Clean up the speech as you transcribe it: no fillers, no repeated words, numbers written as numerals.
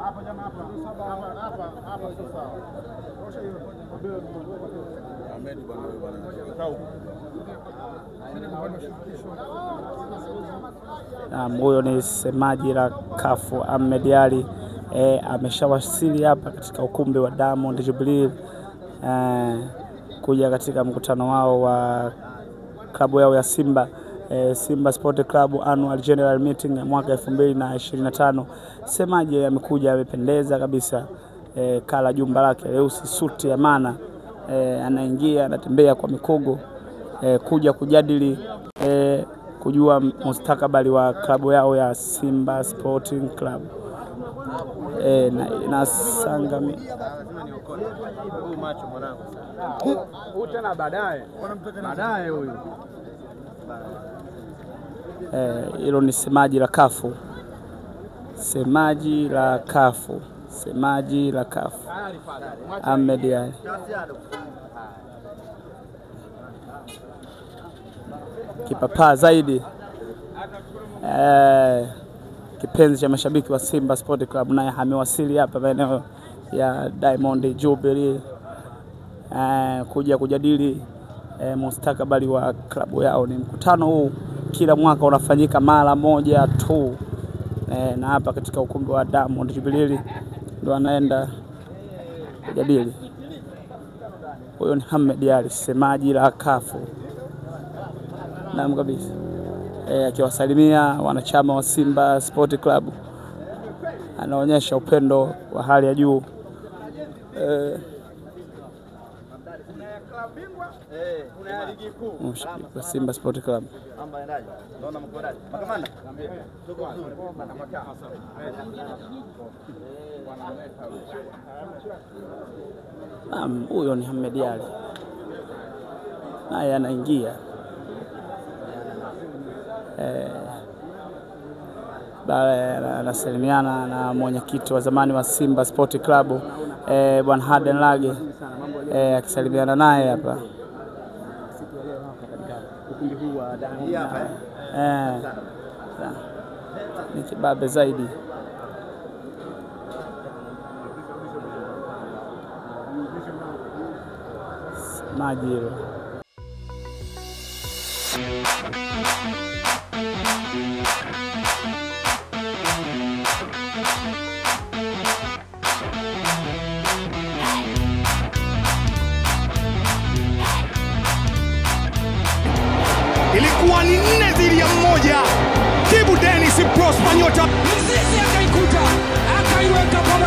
Hapa jamaa hapa sasa. Ahmed bwana. Huyo ni semaji la kafu Ahmed Ally. Ameshawasili hapa katika ukumbi wa Diamond Jubilee kuja katika mkutano wao wa klabu yao ya Simba, Simba Sport Club Annual General Meeting ya mwaka 2025. Semaji amekuja amependeza kabisa, kala jumba lake leusi, suti ya maana, anaingia anatembea kwa mikogo, kuja kujadili kujua mustakabali wa klabu yao ya Simba Sporting Club. Na Sangami Huyu macho mwanangu sana. Huyu tena baadaye huyu. Hilo ni semaji la kafu. Semaji la kafu. Semaji la kafu. Ahmed Ally. Kipapaa zaidi. Kipenzi cha mashabiki wa Simba Sport Club, naye amewasili hapa maeneo ya Diamond Jubilee kuja kujadili mustakabali wa klabu yao. Ni mkutano huu kila mwaka unafanyika mara moja tu, na hapa katika ukumbi wa Diamond Jubilee ndo anaenda kujadili. Huyo ni Ahmed Ally, semaji la kafu. Naam kabisa. Akiwasalimia wanachama wa Simba Sport Club, anaonyesha upendo wa hali ya juu. Kuna ligi kuu wa Simba Sport Club. Naona mkodaji. Makamanda. Huyo ni Ahmed Ally. Naye anaingia. Anasalimiana na mwenyekiti wa zamani wa Simba Sport Club, Bwana Haden Lage, akisalimiana naye hapa. Ukumbi huu wa Diamond ni kibabe zaidi. Maji hilo. Ilikuwa ni 4-1. Kibu Dennis Prosper nyota. Mzizi akaikuta, akaiweka pale.